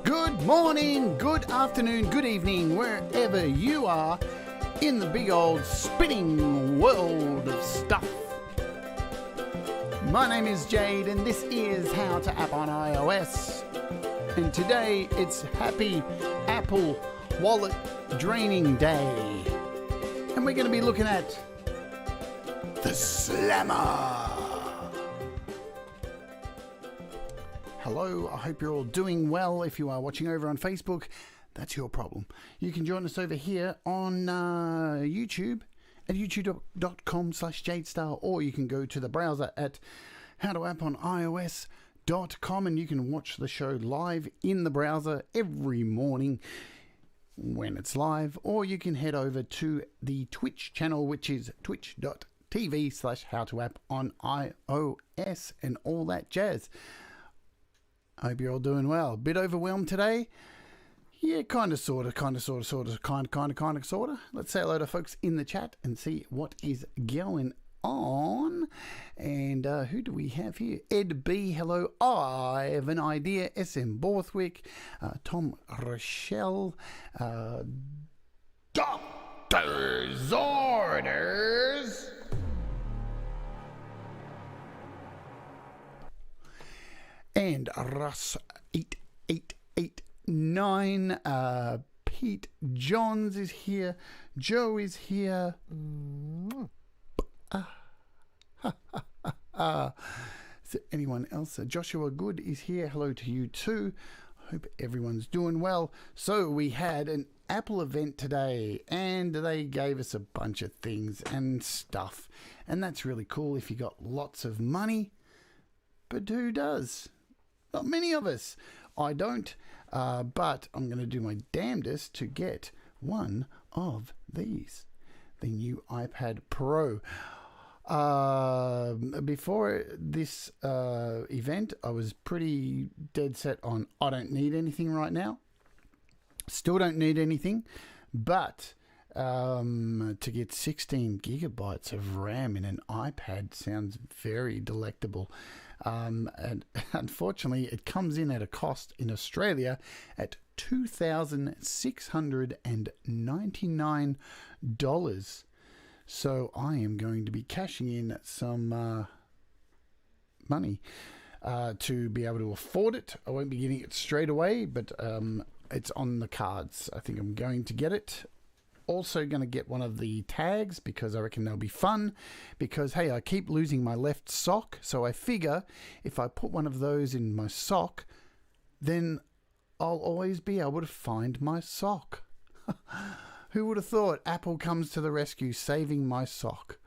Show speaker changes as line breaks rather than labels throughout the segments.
Good morning, good afternoon, good evening, wherever you are in the big old spinning world of stuff. My name is Jade and this is How to App on iOS. And today it's Happy Apple Wallet Draining Day. And we're going to be looking at the Slammer. Hello, I hope you're all doing well. If you are watching over on Facebook, that's your problem. You can join us over here on YouTube at youtube.com/JadeStarr, or you can go to the browser at howtoapponIOS.com and you can watch the show live in the browser every morning when it's live, or you can head over to the Twitch channel, which is twitch.tv/howtoapponIOS and all that jazz. I hope you're all doing well. Bit overwhelmed today? Yeah, kind of, sort of. Let's say hello to folks in the chat and see what is going on. And who do we have here? Ed B, hello. I have an idea. SM Borthwick, Tom Rochelle, Doctor's Orders. And Russ 8889, Pete Johns is here, Joe is here. Is there anyone else? Joshua Good is here. Hello to you too. Hope everyone's doing well. So we had an Apple event today and they gave us a bunch of things and stuff. And that's really cool if you got lots of money. But who does? Not many of us. I don't, but I'm going to do my damnedest to get one of these. The new iPad Pro. Before this event, I was pretty dead set on I don't need anything right now. Still don't need anything, but to get 16 gigabytes of RAM in an iPad sounds very delectable. And unfortunately, it comes in at a cost in Australia at $2,699. So I am going to be cashing in some money to be able to afford it. I won't be getting it straight away, but it's on the cards. I think I'm going to get it. Also going to get one of the tags because I reckon they'll be fun, because hey, I keep losing my left sock, so I figure if I put one of those in my sock, then I'll always be able to find my sock. Who would have thought? Apple comes to the rescue, saving my sock.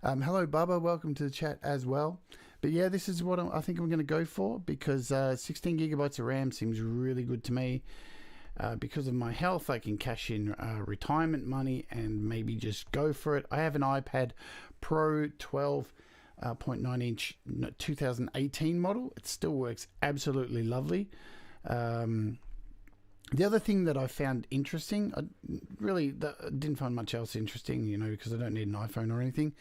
Hello Bubba, welcome to the chat as well. But yeah, this is what I think I'm going to go for, because 16 gigabytes of RAM seems really good to me. Because of my health, I can cash in retirement money and maybe just go for it. I have an iPad Pro 12.9 inch 2018 model. It still works absolutely lovely. The other thing that I found interesting, I really didn't find much else interesting, because I don't need an iPhone or anything,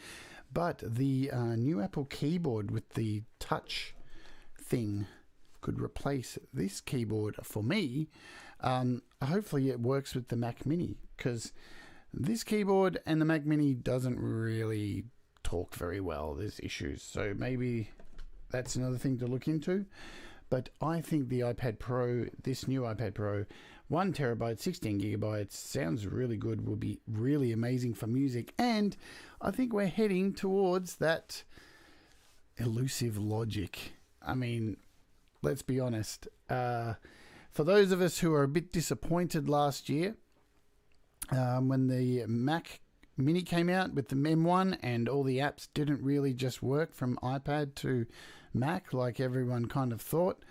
but the new Apple keyboard with the touch thing could replace this keyboard for me. Hopefully it works with the Mac Mini, because this keyboard and the Mac Mini doesn't really talk very well. There's issues, so maybe that's another thing to look into. But I think the iPad Pro, this new iPad Pro, 1 terabyte, 16 gigabytes, sounds really good, will be really amazing for music. And I think we're heading towards that elusive Logic. I mean, let's be honest. For those of us who are a bit disappointed last year, when the Mac Mini came out with the M1 and all the apps didn't really just work from iPad to Mac like everyone kind of thought,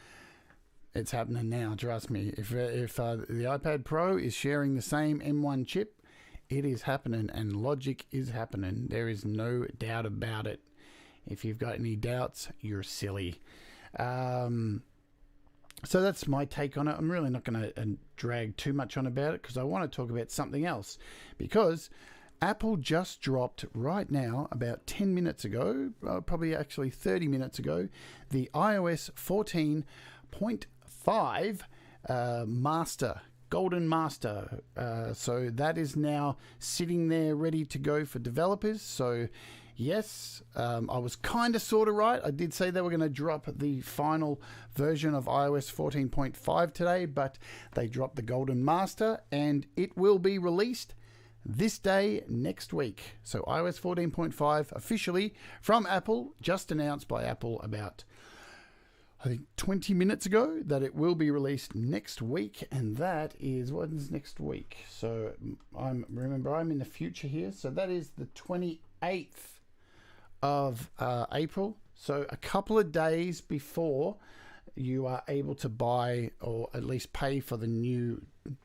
it's happening now, trust me. If the iPad Pro is sharing the same M1 chip, it is happening, and Logic is happening. There is no doubt about it. If you've got any doubts, you're silly. So that's my take on it. I'm really not going to drag too much on about it, because I want to talk about something else. Because Apple just dropped right now, about 10 minutes ago, probably actually 30 minutes ago, the iOS 14.5 Master, Golden Master. So that is now sitting there ready to go for developers. So yes, I was kind of sort of right. I did say they were going to drop the final version of iOS 14.5 today, but they dropped the Golden Master and it will be released this day next week. So iOS 14.5 officially from Apple, just announced by Apple about, I think, 20 minutes ago, that it will be released next week. And that is, what is next week? So remember, I'm in the future here. So that is the 28th of April. So a couple of days before you are able to buy or at least pay for the new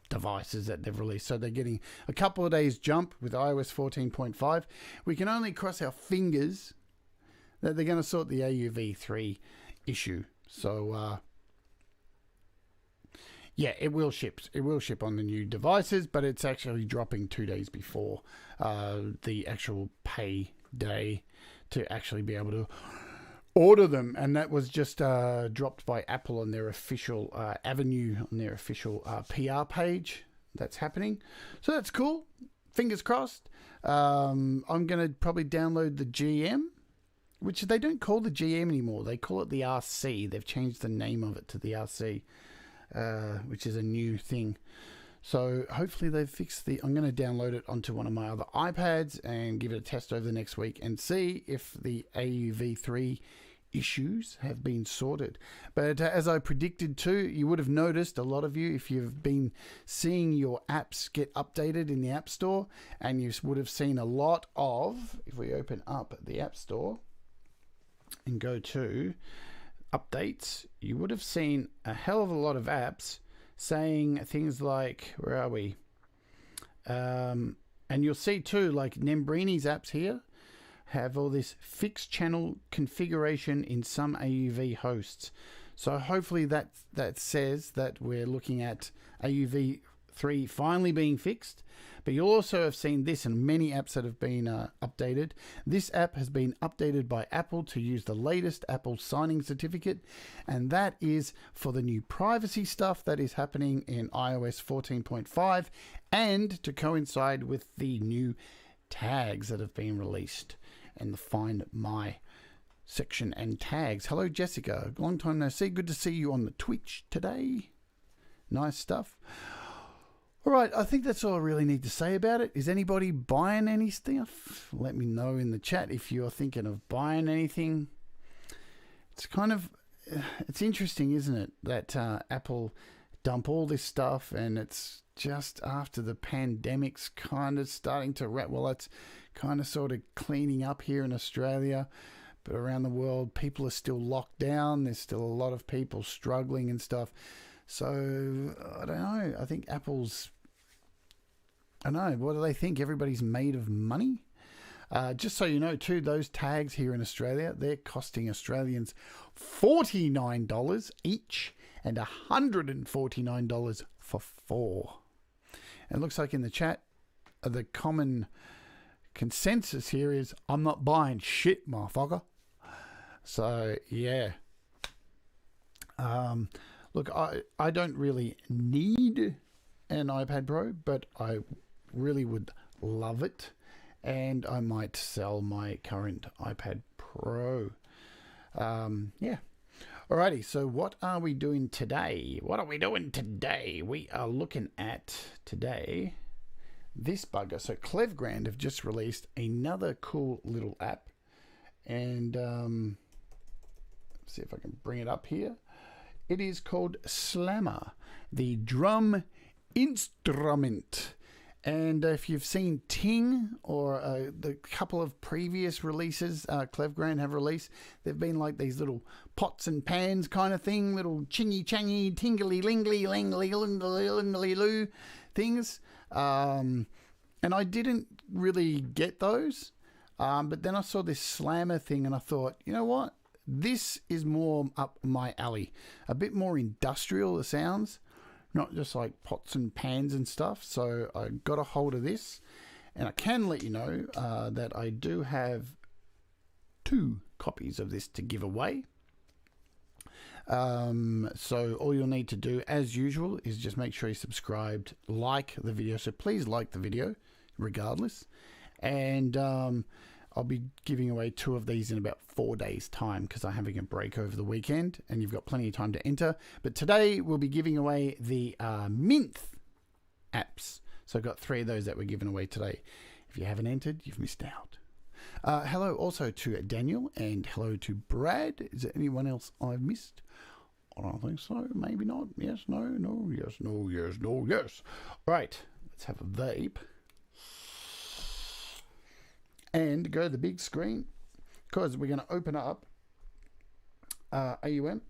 devices that they've released. So they're getting a couple of days jump with iOS 14.5. We can only cross our fingers that they're going to sort the AUv3 issue. So yeah, it will ship. It will ship on the new devices, but it's actually dropping 2 days before the actual pay day to actually be able to order them. And that was just dropped by Apple on their official Avenue, on their official PR page. That's happening. So that's cool. Fingers crossed. I'm going to probably download the GM, which they don't call the GM anymore. They call it the RC. They've changed the name of it to the RC, which is a new thing. So hopefully they've fixed the... I'm going to download it onto one of my other iPads and give it a test over the next week and see if the AUv3 issues have been sorted. But as I predicted too, you would have noticed, a lot of you, if you've been seeing your apps get updated in the App Store, and you would have seen a lot of, if we open up the App Store and go to updates, you would have seen a hell of a lot of apps saying things like, where are we? And you'll see too, like Nembrini's apps here have all this fixed channel configuration in some AUV hosts. So hopefully that says that we're looking at AUv3 finally being fixed. But you'll also have seen this in many apps that have been updated. This app has been updated by Apple to use the latest Apple signing certificate, and that is for the new privacy stuff that is happening in iOS 14.5 and to coincide with the new tags that have been released and the Find My section and tags. Hello, Jessica. Long time no see. Good to see you on the Twitch today. Nice stuff. All right, I think that's all I really need to say about it. Is anybody buying any stuff? Let me know in the chat if you're thinking of buying anything. It's kind of, it's interesting, isn't it, that Apple dump all this stuff, and it's just after the pandemic's kind of starting to wrap. Well, it's kind of sort of cleaning up here in Australia, but around the world, people are still locked down. There's still a lot of people struggling and stuff. So, I don't know. I think Apple's... I don't know. What do they think? Everybody's made of money? Just so you know, too, those tags here in Australia, they're costing Australians $49 each and $149 for 4. And it looks like in the chat, the common consensus here is, I'm not buying shit, motherfucker. So, yeah. Look, I don't really need an iPad Pro, but I really would love it. And I might sell my current iPad Pro. Yeah. Alrighty, so what are we doing today? What are we doing today? We are looking at, today, this bugger. So Klevgrand have just released another cool little app. And let's see if I can bring it up here. It is called Slammer, the drum instrument. And if you've seen Ting or the couple of previous releases Klevgrand have released, they've been like these little pots and pans kind of thing, little chingy-changy, tingly-lingly, langly-lingly-loo things. And I didn't really get those. But then I saw this Slammer thing and I thought, you know what? This is more up my alley. A bit more industrial, the sounds. Not just like pots and pans and stuff. So I got a hold of this, and I can let you know that I do have 2 copies of this to give away. So all you'll need to do, as usual, is just make sure you're subscribed, like the video. So please like the video, regardless. And I'll be giving away 2 of these in about 4 days' time because I'm having a break over the weekend, and you've got plenty of time to enter. But today we'll be giving away the Mynth apps. So I've got 3 of those that we're giving away today. If you haven't entered, you've missed out. Hello also to Daniel, and hello to Brad. Is there anyone else I've missed? I don't think so. Maybe not. Yes, no, no, yes, no, yes, no, yes. Right, let's have a vape. And go to the big screen, because we're going to open up AUM.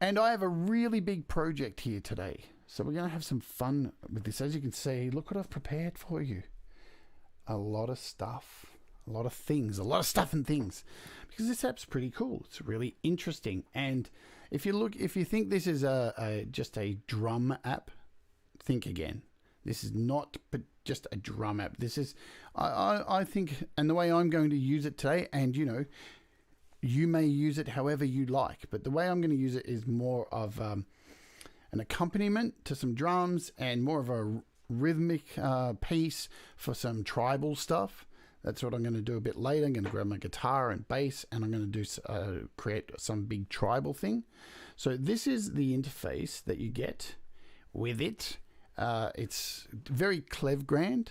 And I have a really big project here today. So we're going to have some fun with this. As you can see, look what I've prepared for you. A lot of stuff. A lot of things. A lot of stuff and things. Because this app's pretty cool. It's really interesting. And if you think this is just a drum app, think again. This is not just a drum app. This is, I think, and the way I'm going to use it today, and you know, you may use it however you like, but the way I'm going to use it is more of an accompaniment to some drums and more of a rhythmic piece for some tribal stuff. That's what I'm going to do a bit later. I'm going to grab my guitar and bass, and I'm going to do create some big tribal thing. So this is the interface that you get with it. It's very Klevgrand.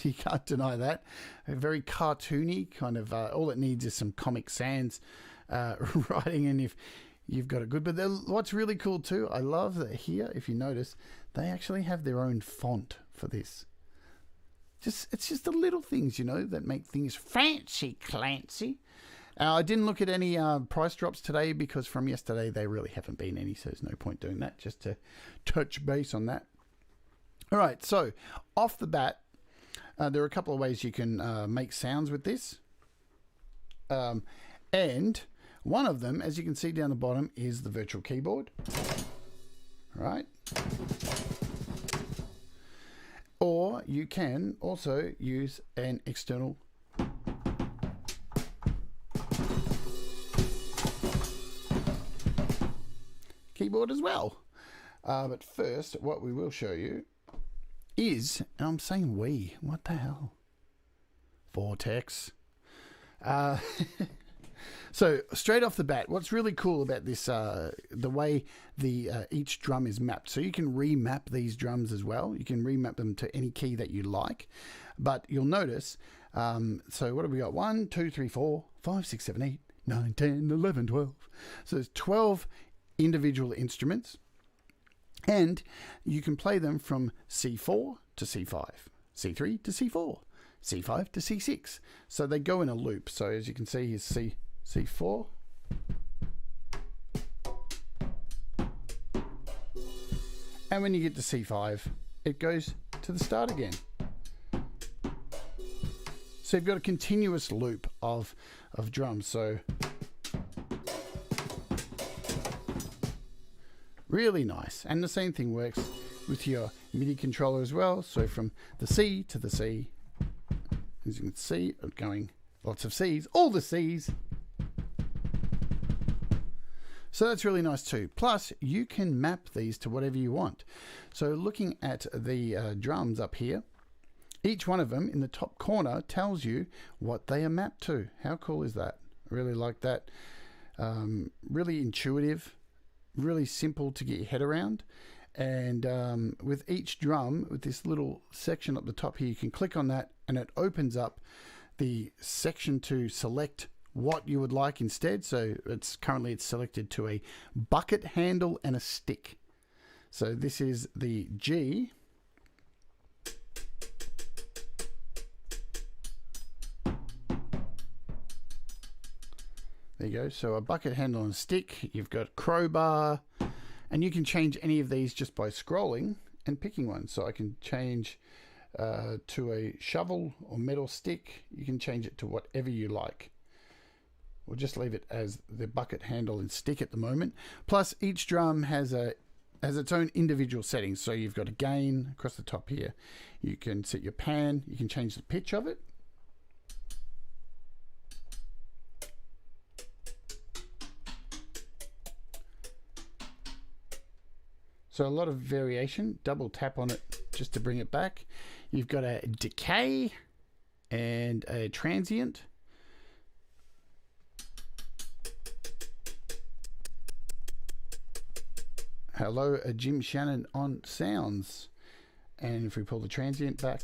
You can't deny that. Very cartoony, kind of. All it needs is some Comic Sans writing, and if you've got it good. But what's really cool too, I love that here, if you notice, they actually have their own font for this. It's just the little things, you know, that make things fancy Clancy. I didn't look at any price drops today because from yesterday they really haven't been any, so there's no point doing that, just to touch base on that. All right, so off the bat, there are a couple of ways you can make sounds with this. And one of them, as you can see down the bottom, is the virtual keyboard. Right? Or you can also use an external keyboard as well. But first, what we will show you is, and I'm saying we, what the hell? Vortex. So straight off the bat, what's really cool about this, the way each drum is mapped. So you can remap these drums as well. You can remap them to any key that you like. But you'll notice, so what have we got? 1, 2, 3, 4, 5, 6, 7, 8, 9, 10, 11, 12. So there's 12 individual instruments. And you can play them from C4 to C5, C3 to C4, C5 to C6. So they go in a loop. So as you can see, here's C4. And when you get to C5, it goes to the start again. So you've got a continuous loop of drums. So really nice. And the same thing works with your MIDI controller as well. So from the C to the C, as you can see, going lots of C's, all the C's. So that's really nice too. Plus, you can map these to whatever you want. So looking at the drums up here, each one of them in the top corner tells you what they are mapped to. How cool is that? I really like that. Really intuitive. Really simple to get your head around, and with each drum, with this little section up the top here, you can click on that and it opens up the section to select what you would like instead. So it's selected to a bucket handle and a stick. So this is the G. There you go. So a bucket handle and stick. You've got crowbar, and you can change any of these just by scrolling and picking one. So I can change to a shovel or metal stick. You can change it to whatever you like. We'll just leave it as the bucket handle and stick at the moment. Plus, each drum has its own individual settings. So you've got a gain across the top here. You can set your pan. You can change the pitch of it. So a lot of variation. Double tap on it just to bring it back. You've got a decay and a transient. Hello, Jim Shannon on sounds. And if we pull the transient back,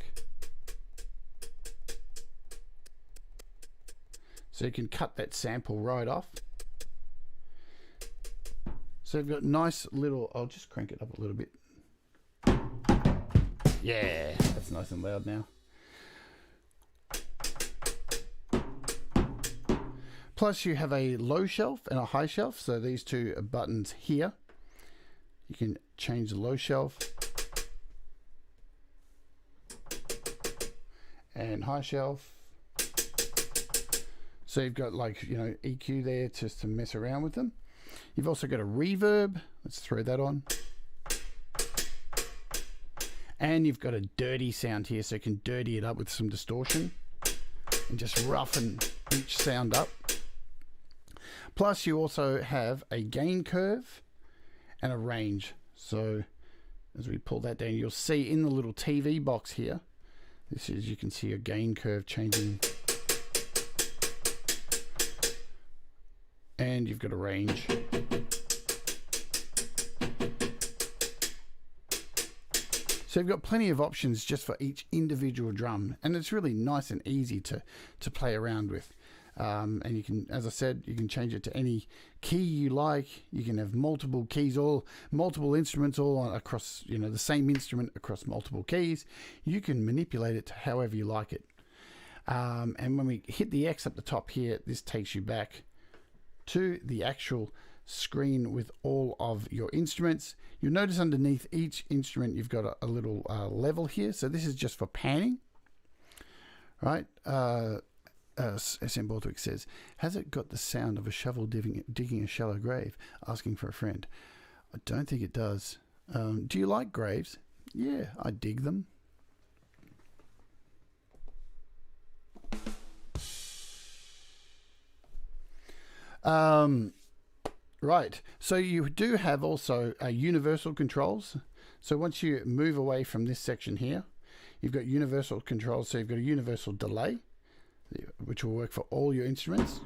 so you can cut that sample right off. So you've got nice little, I'll just crank it up a little bit. Yeah, that's nice and loud now. Plus you have a low shelf and a high shelf. So these two buttons here, you can change the low shelf and high shelf. So you've got, like, you know, EQ there just to mess around with them. You've also got a reverb. Let's throw that on. And you've got a dirty sound here, so you can dirty it up with some distortion and just roughen each sound up. Plus you also have a gain curve and a range. So as we pull that down, you'll see in the little TV box here, this is, you can see a gain curve changing. And you've got a range. So you've got plenty of options just for each individual drum, and it's really nice and easy to play around with. And you can, as I said, you can change it to any key you like. You can have multiple keys, multiple instruments all across, you know, the same instrument across multiple keys. You can manipulate it to however you like it. And when we hit the X up the top here, this takes you back to the actual screen with all of your instruments. You'll notice underneath each instrument you've got a little level here. So this is just for panning, right? SM Borthwick says, has it got the sound of a shovel digging a shallow grave? Asking for a friend. I don't think it does. Do you like graves? Yeah, I dig them. Right, so you do have also universal controls. So once you move away from this section here, you've got universal controls. So you've got a universal delay, which will work for all your instruments.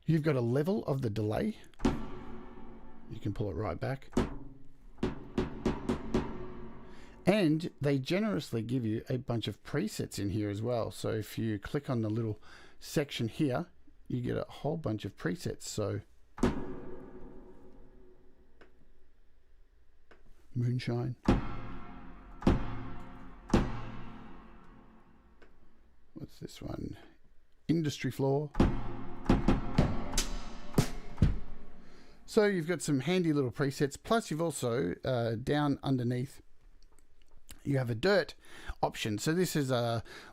You've got a level of the delay. You can pull it right back. And they generously give you a bunch of presets in here as well. So if you click on the little section here, you get a whole bunch of presets. So moonshine. What's this one? Industry floor. So you've got some handy little presets, plus you've also, down underneath, you have a dirt option. So this is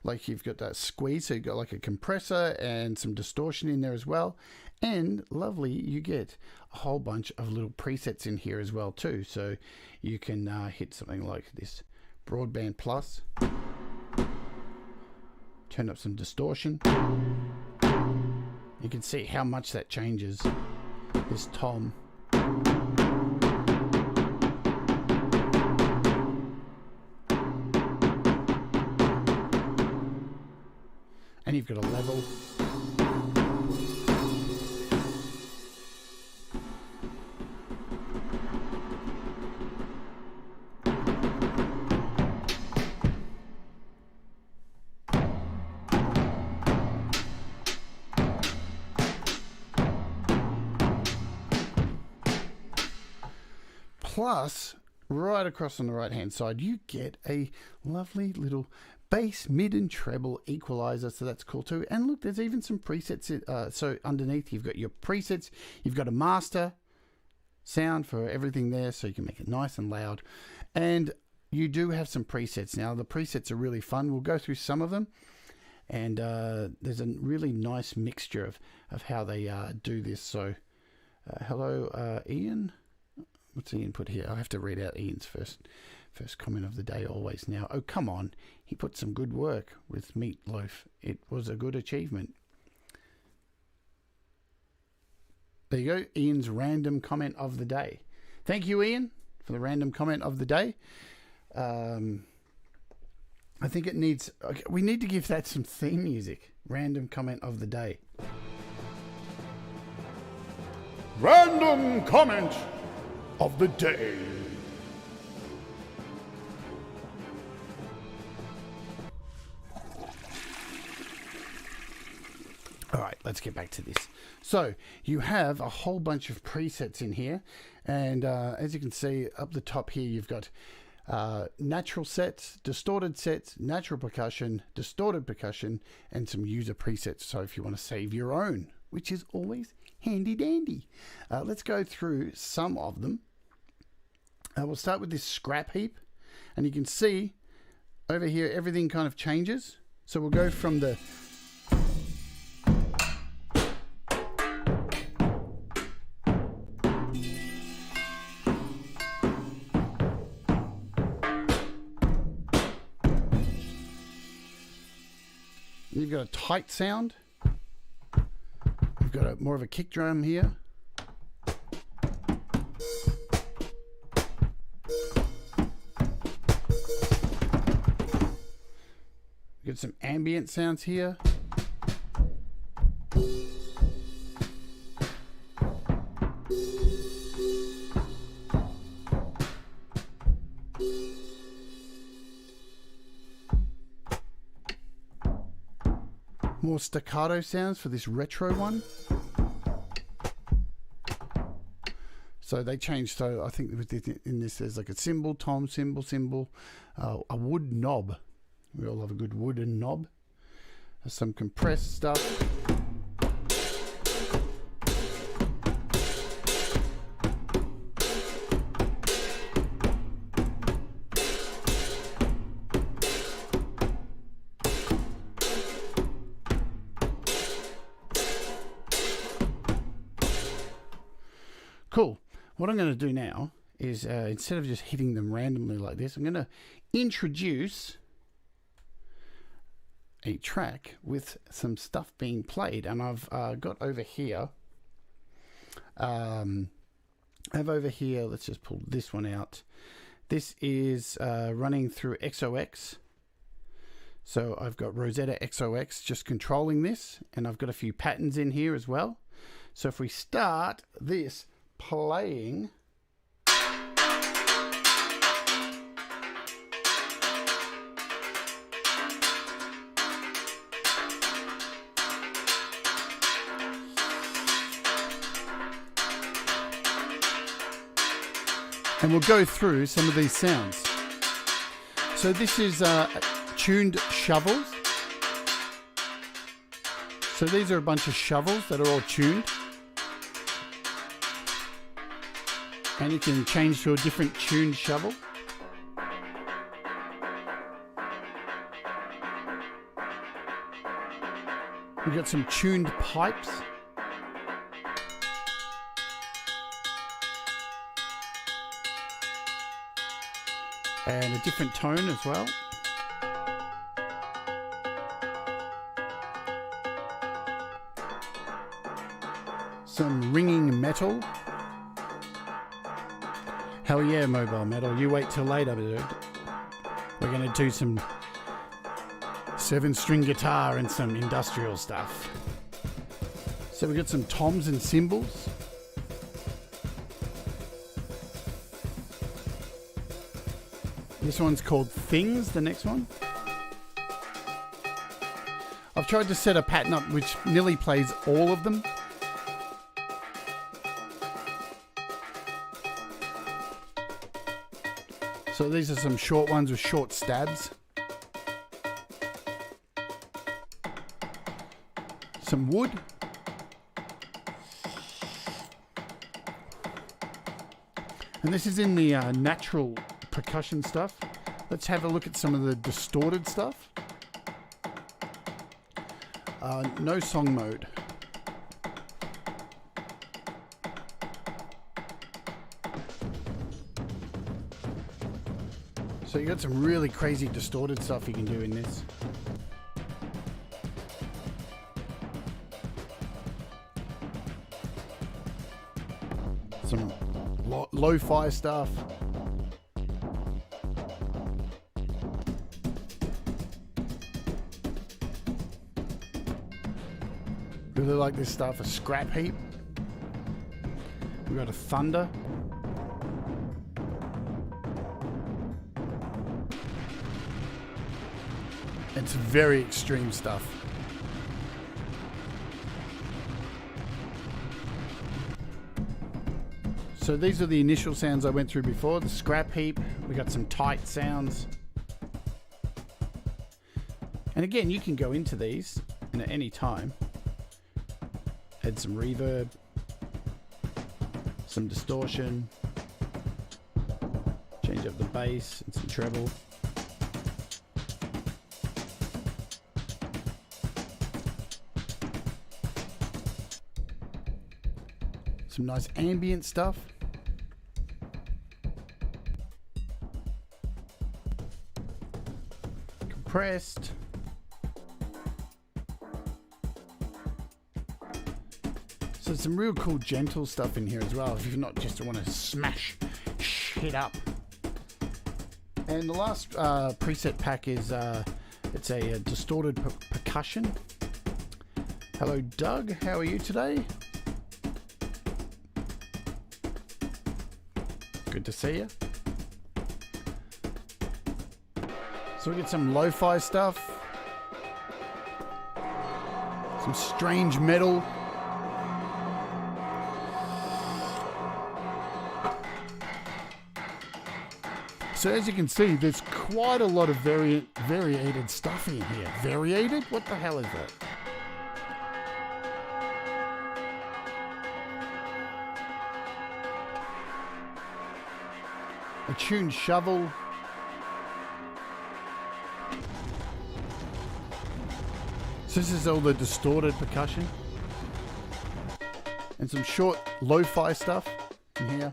like you've got that squeeze, so you've got like a compressor and some distortion in there as well. And lovely, you get a whole bunch of little presets in here as well too. So you can hit something like this broadband plus, turn up some distortion. You can see how much that changes. This tom. And you've got a level. Plus, right across on the right hand side, you get a lovely little bass, mid and treble equalizer, so that's cool too. And look, there's even some presets. So underneath you've got your presets, you've got a master sound for everything there, so you can make it nice and loud. And you do have some presets. Now the presets are really fun. We'll go through some of them, and there's a really nice mixture of how they do this. So hello Ian. What's Ian put here? I have to read out Ian's first First comment of the day always now. Oh, come on. He put some good work with Meatloaf. It was a good achievement. There you go. Ian's random comment of the day. Thank you, Ian, for the random comment of the day. I think it needs... Okay, we need to give that some theme music. Random comment of the day. Random comment of the day. All right, let's get back to this. So you have a whole bunch of presets in here, and as you can see up the top here, you've got natural sets, distorted sets, natural percussion, distorted percussion, and some user presets. So if you want to save your own, which is always handy dandy. Let's go through some of them. We'll start with this scrap heap, and you can see over here everything kind of changes. So we'll go from the you've got a tight sound. We've got more of a kick drum here. We've got some ambient sounds here. More staccato sounds for this retro one. So they changed. So I think in this there's like a cymbal, tom, cymbal, a wood knob. We all love a good wooden knob. There's some compressed stuff. Cool. What I'm going to do now is instead of just hitting them randomly like this, I'm going to introduce a track with some stuff being played. And I've got over here, let's just pull this one out. This is running through XOX. So I've got Rosetta XOX just controlling this, and I've got a few patterns in here as well. So if we start this playing, and we'll go through some of these sounds. So this is tuned shovels. So these are a bunch of shovels that are all tuned. And you can change to a different tuned shovel. We've got some tuned pipes. And a different tone as well. Some ringing metal. Hell yeah, mobile metal. You wait till later, dude. We're going to do some 7-string guitar and some industrial stuff. So we've got some toms and cymbals. This one's called Things, the next one. I've tried to set a pattern up which nearly plays all of them. So these are some short ones with short stabs. Some wood. And this is in the natural percussion stuff. Let's have a look at some of the distorted stuff. No song mode. So you got some really crazy distorted stuff you can do in this. Some lo-fi stuff. Really like this stuff, a scrap heap. We've got a thunder. It's very extreme stuff. So these are the initial sounds I went through before. The scrap heap. We got some tight sounds. And again, you can go into these and at any time add some reverb, some distortion, change up the bass and some treble. Some nice ambient stuff. Compressed. So some real cool gentle stuff in here as well, if you're not just want to smash shit up. And the last preset pack is it's a distorted percussion. Hello Doug, how are you today? Good to see you. So we get some lo-fi stuff, some strange metal. So as you can see, there's quite a lot of variated stuff in here. Variated? What the hell is that? A tuned shovel. So this is all the distorted percussion. And some short lo-fi stuff in here.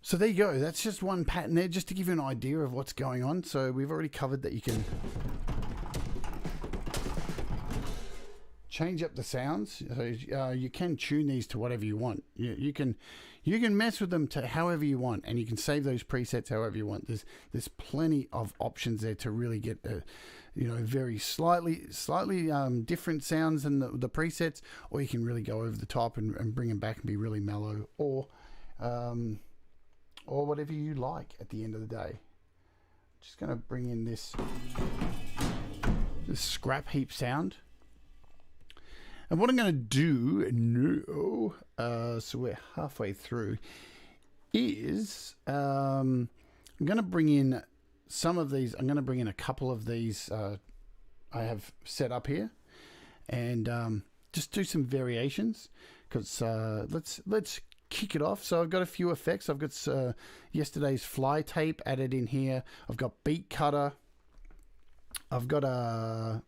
So there you go. That's just one pattern there, just to give you an idea of what's going on. So we've already covered that you can change up the sounds. So you can tune these to whatever you want. You can mess with them to however you want, and you can save those presets however you want. There's plenty of options there to really get very slightly different sounds than the presets, or you can really go over the top and bring them back and be really mellow, or whatever you like at the end of the day. Just going to bring in this scrap heap sound. And what I'm going to do, so we're halfway through, is I'm going to bring in some of these. I'm going to bring in a couple of these I have set up here, and just do some variations, because let's kick it off. So I've got a few effects. I've got yesterday's fly tape added in here. I've got beat cutter. I've got a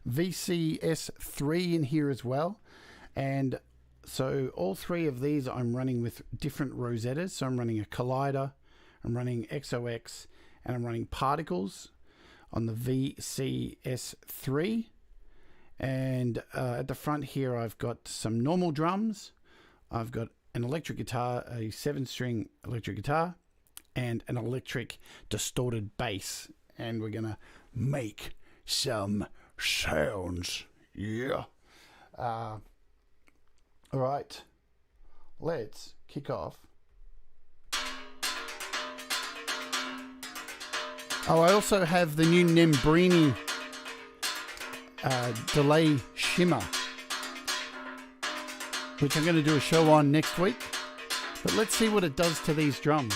VCS3 in here as well. And so all three of these I'm running with different Rosettas. So I'm running a collider, I'm running XOX, and I'm running particles on the VCS3. And at the front here I've got some normal drums. I've got an electric guitar, a 7-string electric guitar, and an electric distorted bass. And we're gonna make some sounds. Yeah. All right. Let's kick off. Oh, I also have the new Nembrini delay shimmer, which I'm going to do a show on next week. But let's see what it does to these drums.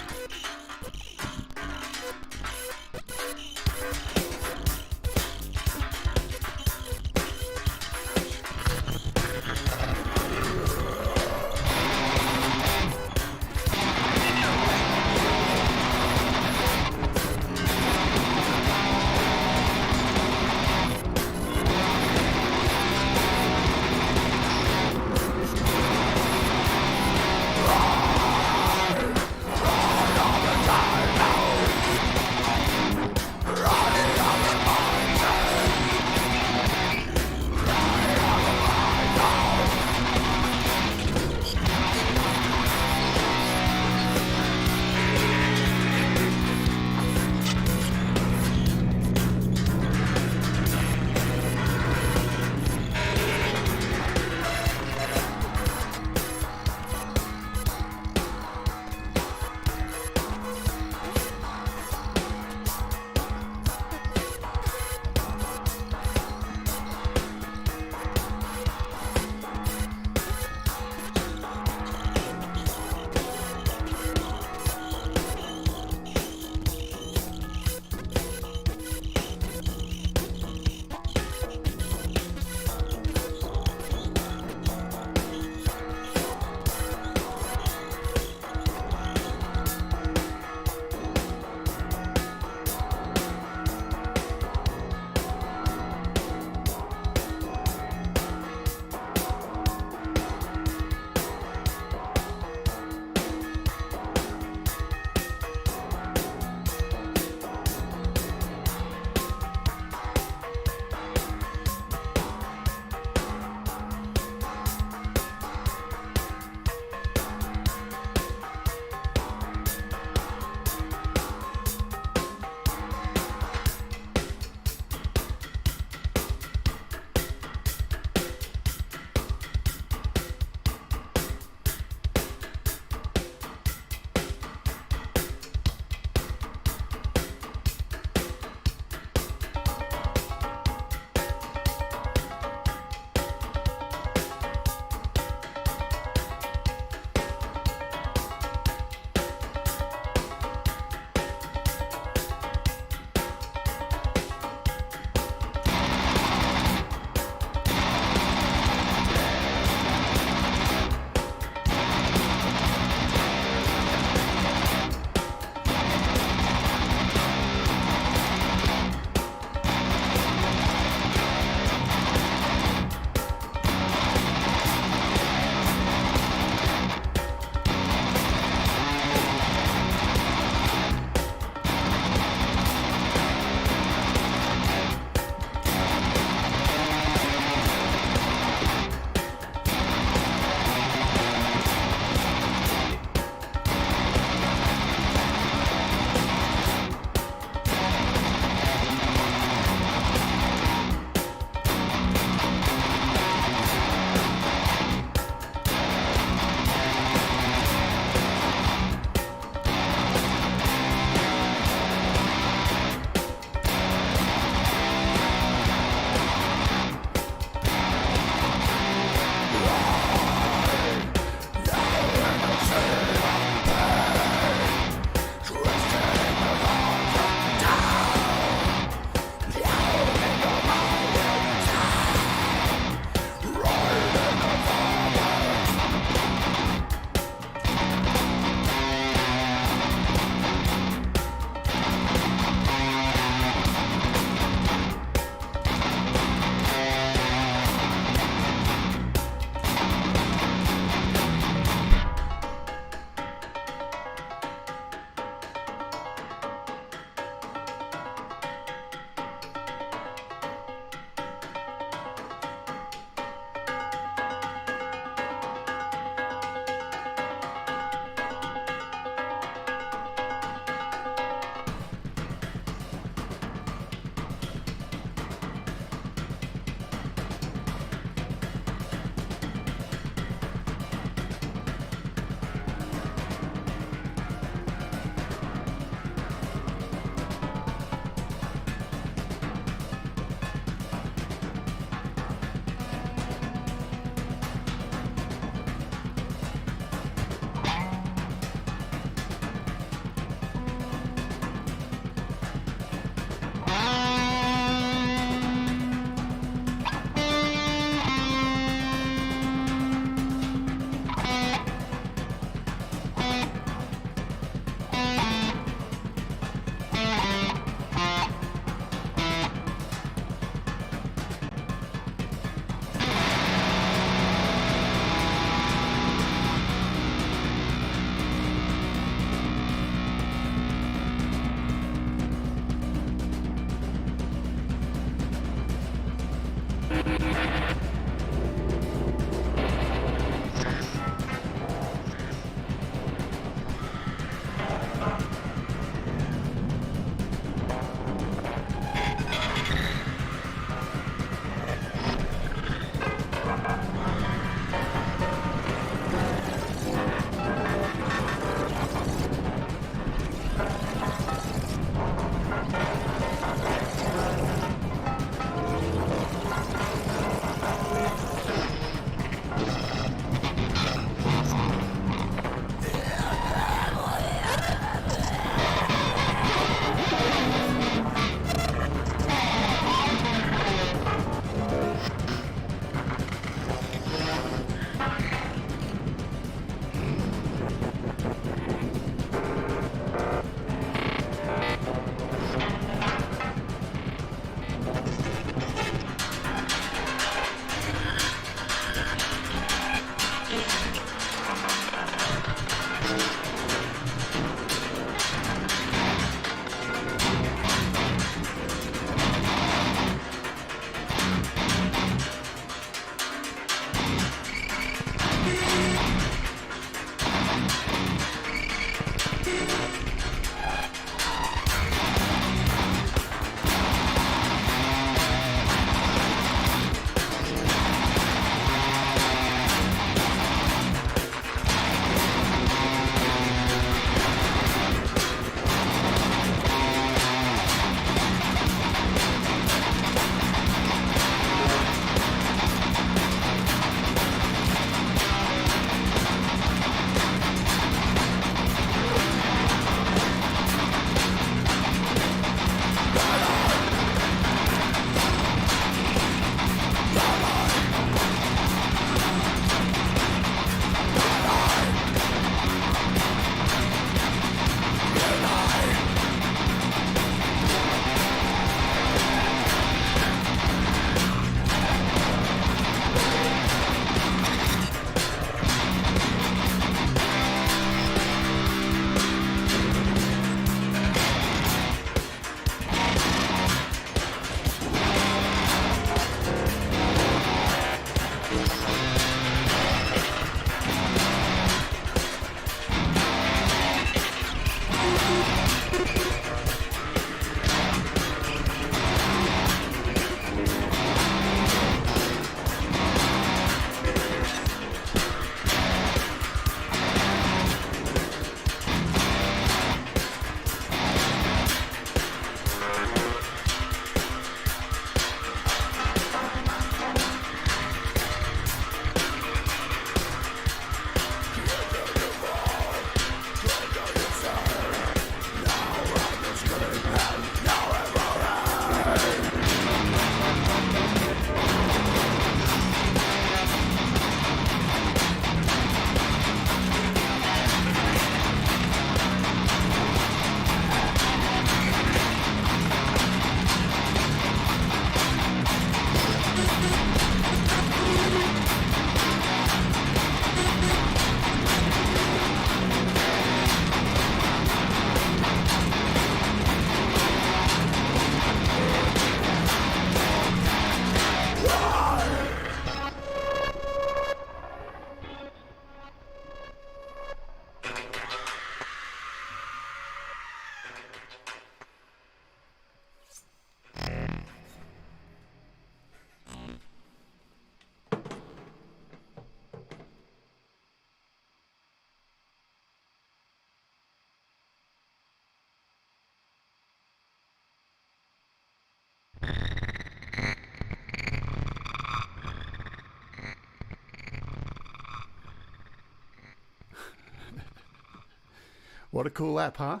What a cool app, huh?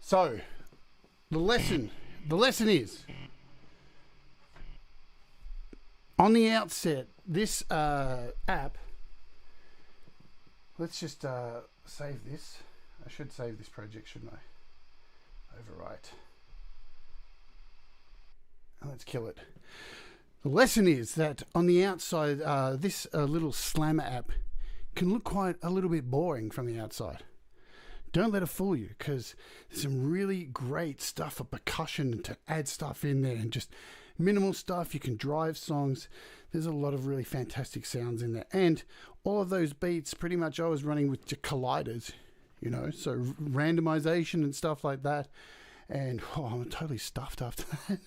So, the lesson is, on the outset, this app, let's just save this. I should save this project, shouldn't I? Overwrite. And let's kill it. The lesson is that on the outside, this little slammer app can look quite a little bit boring from the outside. Don't let it fool you, because there's some really great stuff for percussion to add stuff in there, and just minimal stuff. You can drive songs. There's a lot of really fantastic sounds in there, and all of those beats pretty much I was running with the colliders, you know, so randomization and stuff like that. And I'm totally stuffed after that.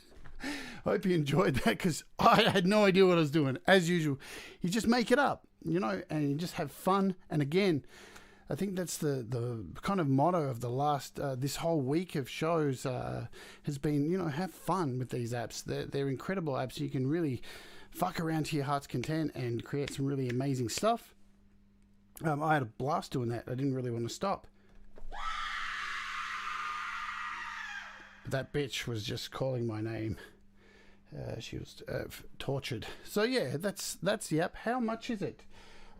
I hope you enjoyed that, because I had no idea what I was doing. As usual, you just make it up, you know, and you just have fun. And again, I think that's the kind of motto of the last this whole week of shows has been, you know, have fun with these apps. They're incredible apps. You can really fuck around to your heart's content and create some really amazing stuff. I had a blast doing that. I didn't really want to stop. That bitch was just calling my name. She was tortured. So yeah, that's the app. How much is it?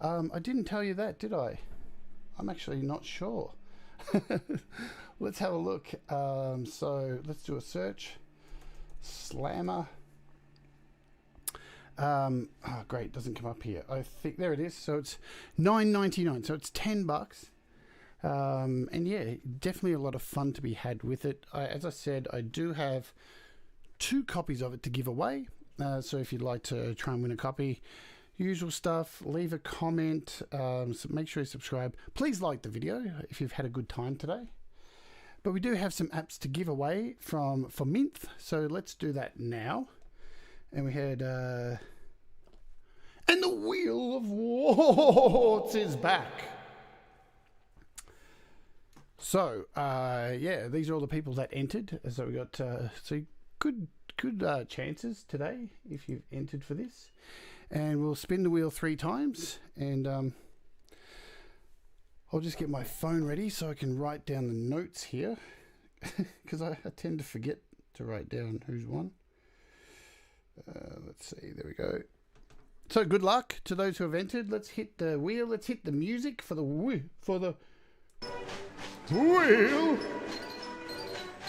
I didn't tell you that, did I? I'm actually not sure. Let's have a look. So let's do a search. Slammer. Oh, great. Doesn't come up here. I think there it is. So it's $9.99. So it's $10. And yeah, definitely a lot of fun to be had with it. As I said, I do have 2 copies of it to give away. So if you'd like to try and win a copy, usual stuff, leave a comment, so make sure you subscribe. Please like the video if you've had a good time today. But we do have some apps to give away for Mynth, so let's do that now. And we had and the Wheel of Warts is back. So yeah, these are all the people that entered. So we got so good chances today if you've entered for this. And we'll spin the wheel 3 times, and I'll just get my phone ready so I can write down the notes here, because I tend to forget to write down who's won. Let's see, there we go. So good luck to those who have entered. Let's hit the wheel. Let's hit the music for the Wheel of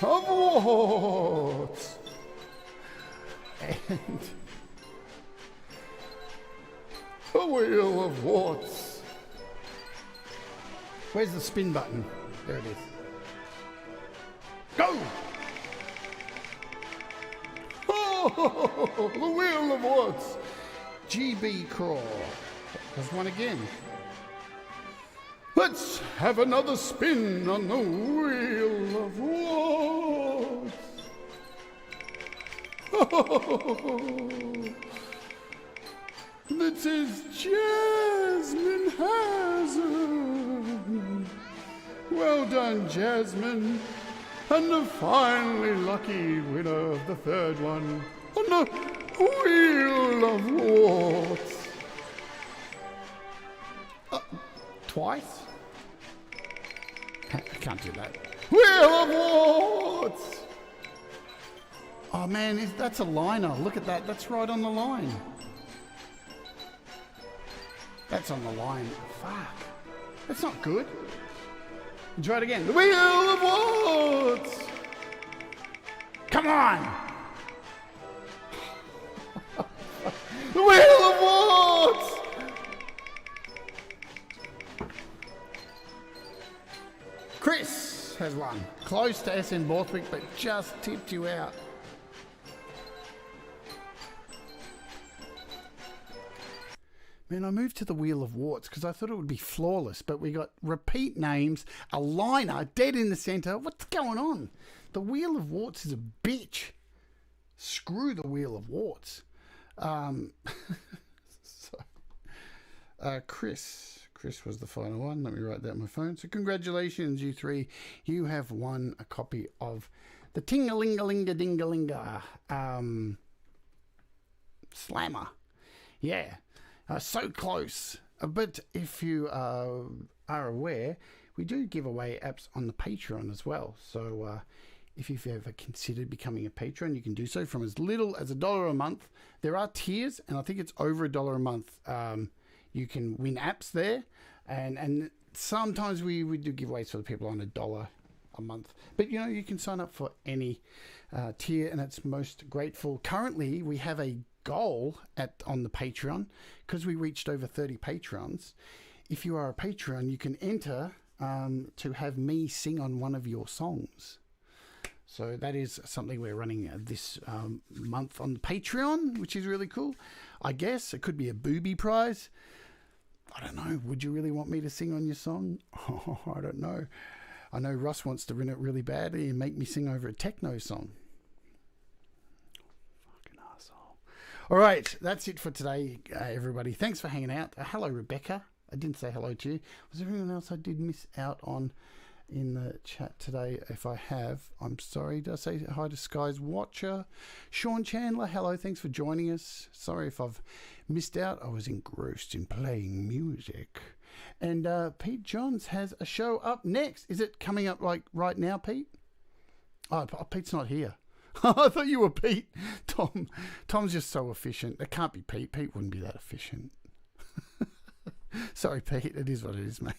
Warts. And the Wheel of Warts. Where's the spin button? There it is. Go! Oh, the Wheel of Warts. GB Crawl. There's one again. Let's have another spin on the Wheel of Warts. Oh, this is Jasmine Hazard. Well done, Jasmine. And the finally lucky winner of the 3rd one on the Wheel of Warts. Twice? I can't do that. Wheel of Warts! Oh man, that's a liner. Look at that. That's right on the line. That's on the line. Fuck. That's not good. Try it again. The Wheel of Warts! Come on! The Wheel of Warts! Chris has won. Close to SN Borthwick, but just tipped you out. Man, I moved to the Wheel of Warts because I thought it would be flawless, but we got repeat names, a liner dead in the centre. What's going on? The Wheel of Warts is a bitch. Screw the Wheel of Warts. Chris was the final one. Let me write that on my phone. So congratulations, you 3. You have won a copy of the Tingalingalinga Slammer. Yeah. So close. But if you are aware, we do give away apps on the Patreon as well. So if you've ever considered becoming a patron, you can do so from as little as $1 a month. There are tiers, and I think it's over $1 a month. You can win apps there, and sometimes we do giveaways for the people on $1 a month. But you know, you can sign up for any tier, and it's most grateful. Currently, we have a goal on the Patreon, because we reached over 30 patrons. If you are a Patreon, you can enter to have me sing on one of your songs. So that is something we're running this month on the Patreon, which is really cool. I guess it could be a booby prize. I don't know. Would you really want me to sing on your song? Oh, I don't know. I know Russ wants to win it really badly and make me sing over a techno song. Fucking asshole. All right, that's it for today, everybody. Thanks for hanging out. Hello, Rebecca. I didn't say hello to you. Was there anyone else I did miss out on in the chat today? If I have, I'm sorry. Did I say hi to Sky's Watcher? Sean Chandler, hello, thanks for joining us. Sorry if I've missed out. I was engrossed in playing music. And Pete Johns has a show up next. Is it coming up like right now, Pete? Oh, Pete's not here. I thought you were Pete. Tom's just so efficient. It can't be Pete. Pete wouldn't be that efficient. Sorry, Pete. It is what it is, mate.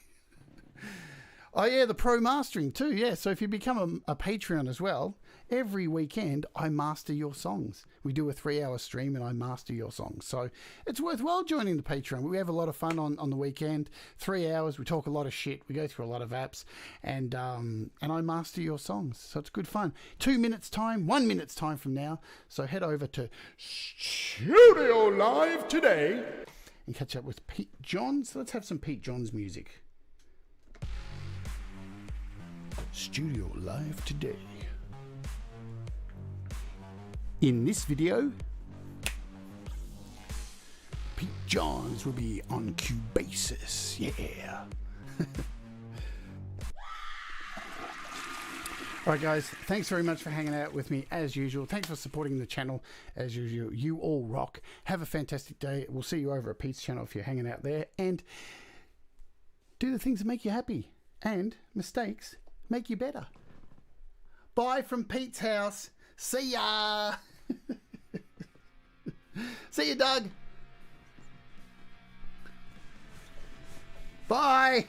Oh, yeah, the pro mastering too. Yeah, so if you become a Patreon as well, every weekend I master your songs. We do a 3-hour stream and I master your songs. So it's worthwhile joining the Patreon. We have a lot of fun on the weekend. 3 hours, we talk a lot of shit. We go through a lot of apps, and I master your songs. So it's good fun. 2 minutes time, 1 minute's time from now. So head over to Studio Live today and catch up with Pete Johns. So let's have some Pete Johns music. Studio Live today. In this video, Pete Johns will be on Cubasis. Yeah. Alright guys, thanks very much for hanging out with me as usual. Thanks for supporting the channel as usual. You all rock. Have a fantastic day. We'll see you over at Pete's channel if you're hanging out there. And do the things that make you happy. And mistakes make you better. Bye from Pete's house. See ya. See you, Doug. Bye.